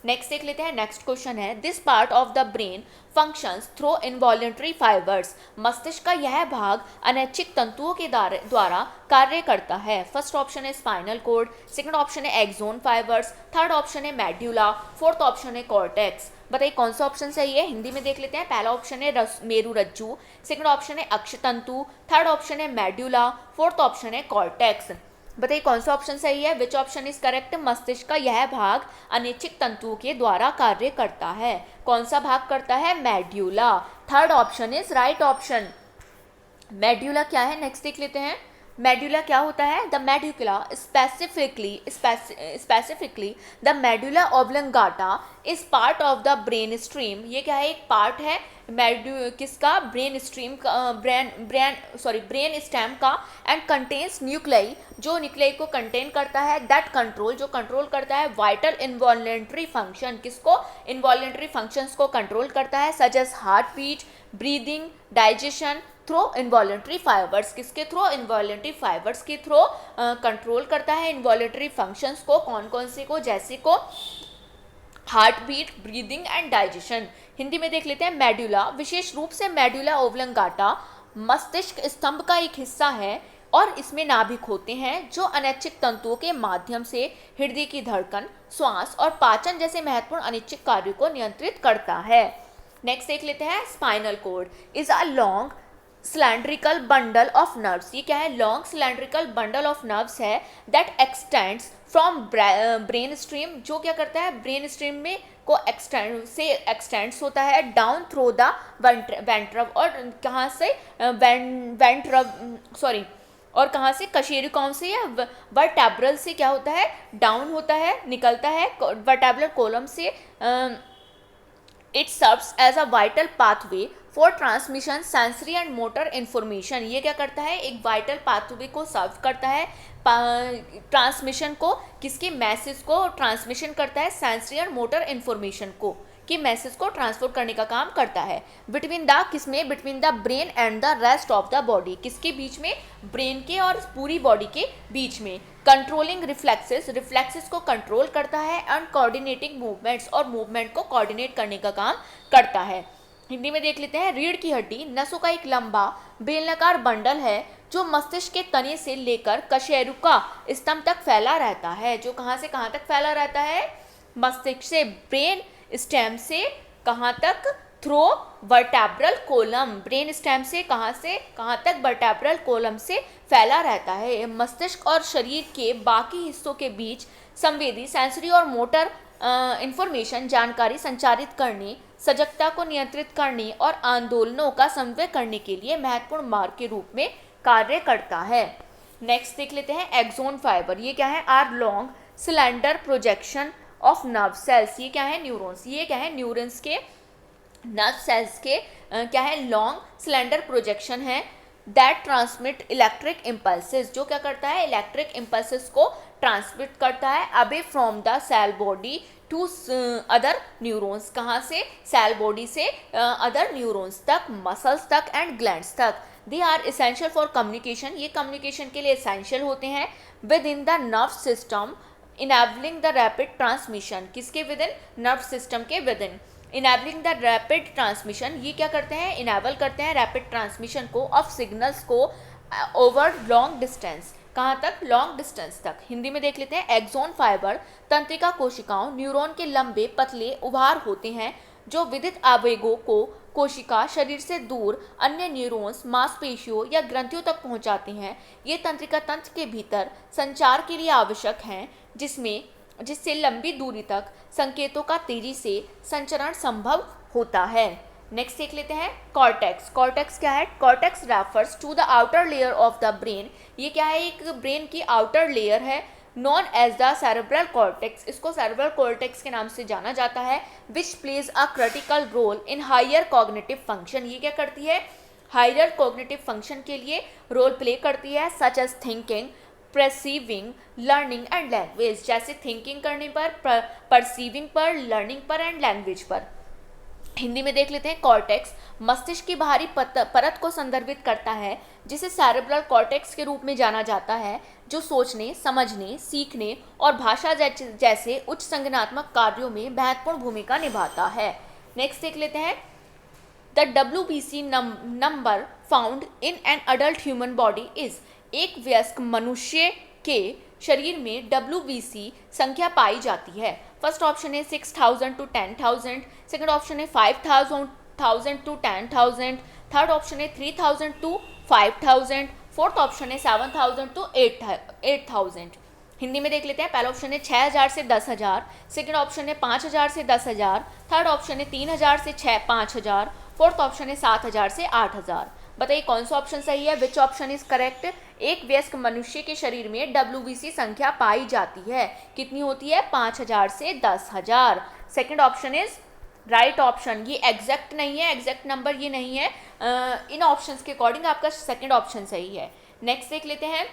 नेक्स्ट देख लेते हैं। नेक्स्ट क्वेश्चन है, this part of the brain functions through involuntary fibres. मस्तिष्क का यह भाग अनैच्छिक तंतुओं के द्वारा कार्य करता है। फर्स्ट ऑप्शन है स्पाइनल कोड, सेकंड ऑप्शन है एक्सोन फाइबर्स, थर्ड ऑप्शन है मेड्यूला, फोर्थ ऑप्शन है कॉर्टेक्स। बताइए कौन सा ऑप्शन सही है। हिंदी में देख लेते हैं। पहला ऑप्शन है मेरुरज्जु, सेकंड ऑप्शन है अक्षतंतु, थर्ड ऑप्शन है मेड्यूला, फोर्थ ऑप्शन है कॉर्टेक्स। बताइए कौन सा ऑप्शन सही है, विच ऑप्शन इज करेक्ट। मस्तिष्क का यह भाग अनैच्छिक तंतुओं के द्वारा कार्य करता है। कौन सा भाग करता है, medulla. Third option is right option. Medulla क्या है, नेक्स्ट देख लेते हैं। मेड्यूला क्या होता है, the medulla specifically the medulla oblongata is part of the brain stream. ये क्या है, एक पार्ट है किसका, ब्रेन स्ट्रीम का, ब्रेन स्टेम का। एंड कंटेन्स न्यूक्लियाई, जो न्यूक्लियाई को कंटेन करता है। दैट कंट्रोल, जो कंट्रोल करता है वाइटल इनवॉलेंट्री फंक्शन, किसको, इनवॉलेंट्री फंक्शंस को कंट्रोल करता है, such as heartbeat, breathing, digestion, through involuntary fibres. किसके थ्रू, इनवॉलेंट्री फाइबर्स के थ्रू कंट्रोल करता है इनवॉलेंट्री फंक्शंस को। कौन कौन से को, जैसे को heartbeat, breathing and digestion. Hindi में देख लेते हैं। मेडुला, विशेष रूप से मेडुला ओब्लंगाटा मस्तिष्क स्तंभ का एक हिस्सा है और इसमें नाभिक होते हैं जो अनैच्छिक तंतुओं के माध्यम से हृदय की धड़कन, श्वास और पाचन जैसे महत्वपूर्ण अनिच्छिक कार्यों को नियंत्रित करता है। नेक्स्ट देख लेते हैं। Spinal cord is a long cylindrical bundle of nerves. ये क्या है, long cylindrical bundle of nerves है that extends from brain stem, जो क्या करता है, ब्रेन स्ट्रीम में को एक्सटेंड्स होता है डाउन थ्रू द वेंट्रम, और कहाँ से और कहाँ से, कशेरुकाओं से या वर्टेब्रल से क्या होता है, डाउन होता है, निकलता है वर्टेब्रल कॉलम से। It serves as a vital pathway for transmission sensory and motor information. ये क्या करता है, एक वाइटल पाथवे को सर्व करता है, ट्रांसमिशन को, किसके, मैसेज को ट्रांसमिशन करता है, सेंसरी एंड मोटर इन्फॉर्मेशन को, कि मैसेज को ट्रांसफर करने का काम करता है। बिटवीन द, किसमें, between the brain and the rest of the body, किसके बीच में, ब्रेन के और पूरी बॉडी के बीच में। कंट्रोलिंग रिफ्लेक्सेस को कंट्रोल करता है। एंड कोऑर्डिनेटिंग मूवमेंट्स, और मूवमेंट को कोऑर्डिनेट करने का काम करता है। हिंदी में देख लेते हैं। रीढ़ की हड्डी नसों का एक लंबा बेलनाकार बंडल है जो मस्तिष्क के तने से लेकर कशेरुका स्तंभ तक फैला रहता है। जो कहाँ से कहाँ तक फैला रहता है, मस्तिष्क से, ब्रेन स्टेम से कहाँ तक, through vertebral column, brain stem से कहाँ तक, वर्टेब्रल कोलम से फैला रहता है। मस्तिष्क और शरीर के बाकी हिस्सों के बीच संवेदी, सेंसरी और मोटर इंफॉर्मेशन, जानकारी संचारित करने, सजगता को नियंत्रित करने और आंदोलनों का समन्वय करने के लिए महत्वपूर्ण मार्ग के रूप में कार्य करता है। नेक्स्ट देख लेते हैं। एक्सोन फाइबर, ये क्या है, are long cylinder projection of nerve cells. ये क्या है, न्यूरॉन्स। ये क्या है, न्यूरॉन्स के, नर्व सेल्स के क्या है, लॉन्ग सिलेंडर प्रोजेक्शन है दैट ट्रांसमिट इलेक्ट्रिक इम्पल्सेस, जो क्या करता है, इलेक्ट्रिक इम्पल्सेस को ट्रांसमिट करता है away from the cell body to other neurons. कहाँ से, सेल बॉडी से अदर न्यूरॉन्स तक, मसल्स तक एंड ग्लैंड्स तक। They are essential for communication, ये कम्युनिकेशन के लिए इसेंशियल होते हैं। Within the nerve system enabling the rapid transmission, किसके विद इन, नर्व सिस्टम के within. Enabling the rapid transmission, ये क्या करते हैं, इनेबल करते हैं रैपिड ट्रांसमिशन को, ऑफ सिग्नल्स को ओवर लॉन्ग डिस्टेंस, कहाँ तक? लॉन्ग डिस्टेंस तक। हिंदी में देख लेते हैं। एक्सोन फाइबर तंत्रिका कोशिकाओं न्यूरॉन के लंबे पतले उभार होते हैं जो विद्युत आवेगों को कोशिका शरीर से दूर अन्य न्यूरॉन्स, मांसपेशियों या ग्रंथियों तक पहुंचाते हैं। ये तंत्रिका तंत्र के भीतर संचार के लिए आवश्यक हैं, जिससे लंबी दूरी तक संकेतों का तेजी से संचरण संभव होता है। नेक्स्ट देख लेते हैं कॉर्टेक्स। कॉर्टेक्स क्या है? Cortex refers to the outer layer of the brain. ये क्या है? एक ब्रेन की आउटर लेयर है, known as the cerebral cortex. इसको सेरेब्रल कॉर्टेक्स के नाम से जाना जाता है। Which plays a critical role in higher cognitive function. ये क्या करती है? हायर कॉग्निटिव फंक्शन के लिए रोल प्ले करती है, such as thinking, perceiving, learning and language. जैसे थिंकिंग करने पर, परसीविंग पर, लर्निंग पर एंड लैंग्वेज पर। हिंदी में देख लेते हैं। कॉर्टेक्स मस्तिष्क की बाहरी परत को संदर्भित करता है, जिसे सेरेब्रल कॉर्टेक्स के रूप में जाना जाता है, जो सोचने, समझने, सीखने और भाषा जैसे उच्च संज्ञानात्मक कार्यों में महत्वपूर्ण भूमिका निभाता है। नेक्स्ट देख लेते हैं। The WBC number found in an adult human body is. एक वयस्क मनुष्य के शरीर में WBC संख्या पाई जाती है। फर्स्ट ऑप्शन है 6000 to 10,000, सेकंड ऑप्शन है 5000 to 10,000, थर्ड ऑप्शन है 3000 to 5000, फोर्थ ऑप्शन है 7000 to 8000। हिंदी में देख लेते हैं। पहला ऑप्शन है 6000 से 10,000, सेकंड ऑप्शन है 5000 से 10,000, थर्ड ऑप्शन है 3000 से 5000, फोर्थ ऑप्शन है 7000 से 8000। बताइए कौन सा ऑप्शन सही है? Which option is correct? एक वयस्क मनुष्य के शरीर में WBC संख्या पाई जाती है। कितनी होती है? 5000 से 10,000। Second option is right option. ये एग्जैक्ट नहीं है, एग्जैक्ट नंबर ये नहीं है। इन ऑप्शंस के अकॉर्डिंग आपका सेकंड ऑप्शन सही है। नेक्स्ट देख लेते हैं।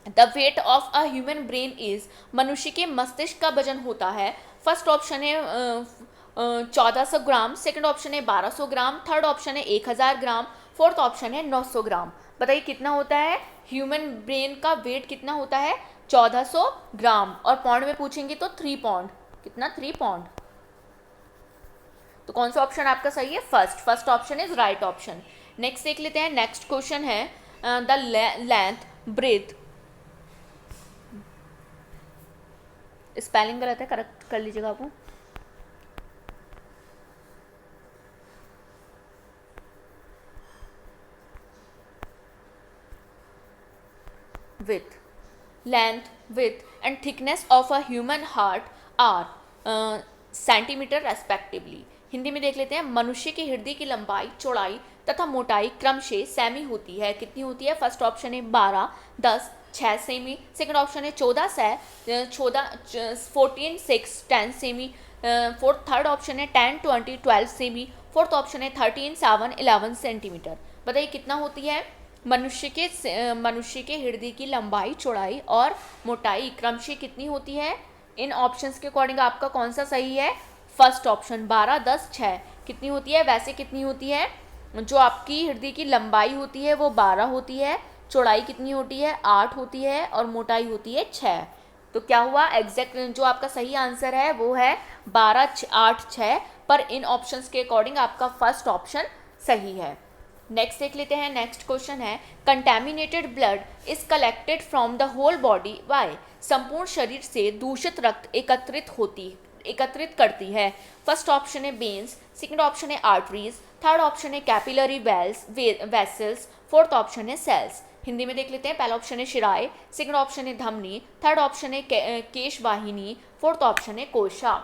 The weight of a human brain is. मनुष्य के मस्तिष्क का वजन होता है। फर्स्ट ऑप्शन है 1400 ग्राम, सेकंड ऑप्शन है 1200 ग्राम, थर्ड ऑप्शन है 1000 ग्राम, फोर्थ ऑप्शन है 900 ग्राम। बताइए कितना होता है? ह्यूमन ब्रेन का वेट कितना होता है? 1400 ग्राम। और पाउंड में पूछेंगे तो 3 पाउंड। कितना? 3 पाउंड। तो कौन सा ऑप्शन आपका सही है? First option is right option. Next देख लेते हैं। नेक्स्ट क्वेश्चन है द लेंथ ब्रेथ। स्पेलिंग गलत है, करेक्ट कर लीजिएगा आप। width, length, width and thickness of a human heart are centimetre respectively. Hindi में देख लेते हैं। मनुष्य के हृदय की लंबाई, चौड़ाई तथा मोटाई क्रमशः सेमी होती है। कितनी होती है? फर्स्ट ऑप्शन है 12, 10, 6 सेमी, सेकंड ऑप्शन है 14 14, 6, 10 सेमी, थर्ड ऑप्शन है 10, 20, 12 सेमी, फोर्थ ऑप्शन है 13, 7, 11 सेंटीमीटर। बताइए कितना होती है? मनुष्य के हृदय की लंबाई, चौड़ाई और मोटाई क्रमशः कितनी होती है? इन ऑप्शंस के अकॉर्डिंग आपका कौन सा सही है? First option 12, 10, 6। कितनी होती है? वैसे कितनी होती है? जो आपकी हृदय की लंबाई होती है वो 12 होती है, चौड़ाई कितनी होती है? 8 होती है और मोटाई होती है 6। तो क्या हुआ? एग्जैक्ट जो आपका सही आंसर है वो है 12, 8, 6। पर इन ऑप्शंस के अकॉर्डिंग आपका फर्स्ट ऑप्शन सही है। नेक्स्ट देख लेते हैं। नेक्स्ट क्वेश्चन है contaminated blood is collected from the whole body by. संपूर्ण शरीर से दूषित रक्त एकत्रित करती है। फर्स्ट ऑप्शन है वेन्स, सेकंड ऑप्शन है आर्टरीज, थर्ड ऑप्शन है कैपिलरी वेसल्स, फोर्थ ऑप्शन है सेल्स। हिंदी में देख लेते हैं। पहला ऑप्शन है शिराएं, सेकंड ऑप्शन है धमनी, थर्ड ऑप्शन है केशवाहिनी, फोर्थ ऑप्शन है कोशा।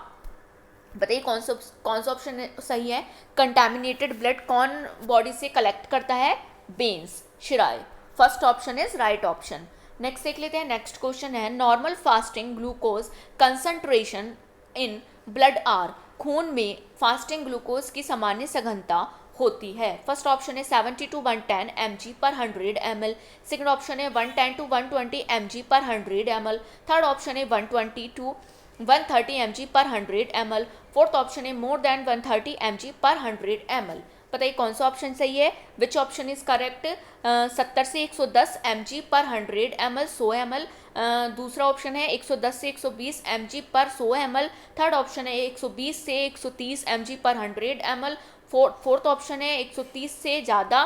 बताइए कौन सा ऑप्शन सही है? कंटेमिनेटेड ब्लड कौन बॉडी से कलेक्ट करता है? वेन्स, शिराएं। First option is right option. Next देख लेते हैं। नेक्स्ट क्वेश्चन है normal fasting glucose concentration in blood are. खून में फास्टिंग ग्लूकोज की सामान्य सघनता होती है। फर्स्ट ऑप्शन है 70 to 110 mg per 100 ml, second option है 110 to 120 mg per 100 ml, third option है 120 to 130 mg per 100 ml, fourth option है more than 130 mg per 100 ml। बताइए कौन सा ऑप्शन सही है? Which option is correct? 70 से 110 mg पर 100 ml 100 ml, दूसरा ऑप्शन है 110 से 120 mg पर 100 ml, थर्ड ऑप्शन है 120 से 130 mg पर 100 ml, फोर्थ ऑप्शन है 130 से ज़्यादा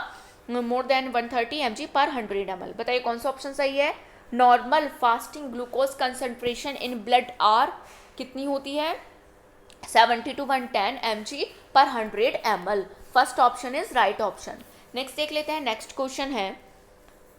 मोर देन 130 mg पर 100 ml। बताइए कौन सा ऑप्शन सही है। Normal fasting glucose concentration in blood are कितनी होती है, 70 to 110 mg पर 100 ml। First option is right option. Next देख लेते हैं, नेक्स्ट क्वेश्चन है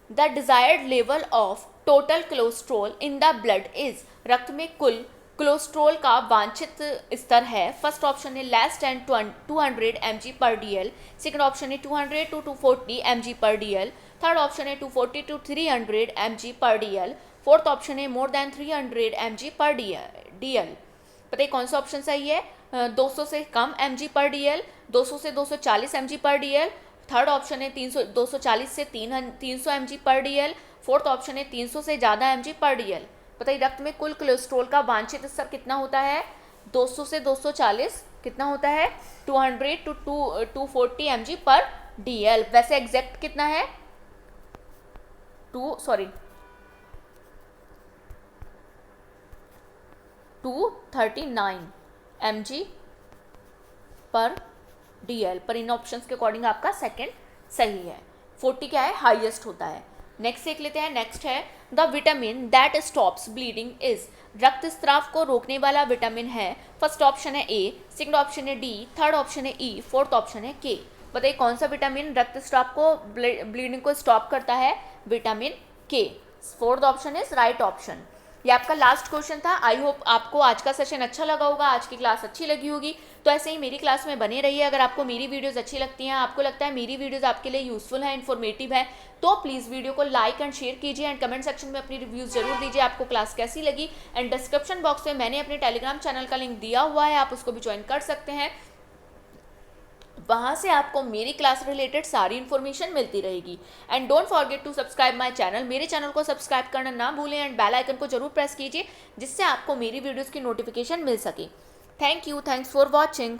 the desired level of total cholesterol in the blood is, रक्त में कुल कोलेस्ट्रॉल का वांछित स्तर है। फर्स्ट ऑप्शन है लेस देन 200 mg पर dl, सेकंड ऑप्शन है 200 to 240 mg पर dl, थर्ड ऑप्शन है 240 to 300 mg पर dl, फोर्थ ऑप्शन है मोर देन 300 mg पर dl। बताइए कौन सा ऑप्शन सही है। 200 से कम mg पर dl, 200 से 240 mg पर dl, थर्ड ऑप्शन है 240 से 300 mg पर dl, फोर्थ ऑप्शन है 300 से ज़्यादा mg पर dl। बताइए रक्त में कुल कोलेस्ट्रॉल का वांछित स्तर कितना होता है, 200 से 240 कितना होता है, 200 to 240 mg पर dl। वैसे एग्जैक्ट कितना है, 239 mg पर dl, पर इन ऑप्शंस के अकॉर्डिंग आपका सेकंड सही है। 40 क्या है, हाईएस्ट होता है। नेक्स्ट देख लेते हैं, नेक्स्ट है the vitamin that stops bleeding is, रक्तस्राव को रोकने वाला विटामिन है। फर्स्ट ऑप्शन है ए, सेकंड ऑप्शन है डी, थर्ड ऑप्शन है ई, फोर्थ ऑप्शन है के। बताइए कौन सा विटामिन रक्तस्राव को ब्लीडिंग को स्टॉप करता है, विटामिन के। Fourth option is right option. ये आपका लास्ट क्वेश्चन था। आई होप आपको आज का सेशन अच्छा लगा होगा, आज की क्लास अच्छी लगी होगी। तो ऐसे ही मेरी क्लास में बने रहिए। अगर आपको मेरी वीडियोस अच्छी लगती हैं, आपको लगता है मेरी वीडियोस आपके लिए यूजफुल है, इन्फॉर्मेटिव है, तो प्लीज़ वीडियो को लाइक एंड शेयर कीजिए एंड कमेंट सेक्शन में अपनी रिव्यूज़ जरूर दीजिए आपको क्लास कैसी लगी। एंड डिस्क्रिप्शन बॉक्स में मैंने अपने टेलीग्राम चैनल का लिंक दिया हुआ है, आप उसको भी ज्वाइन कर सकते हैं। वहाँ से आपको मेरी क्लास रिलेटेड सारी इन्फॉर्मेशन मिलती रहेगी। And don't forget to subscribe my channel, मेरे चैनल को सब्सक्राइब करना ना भूलें एंड बेल आइकन को जरूर प्रेस कीजिए, जिससे आपको मेरी वीडियोस की नोटिफिकेशन मिल सके। Thank you, thanks for watching.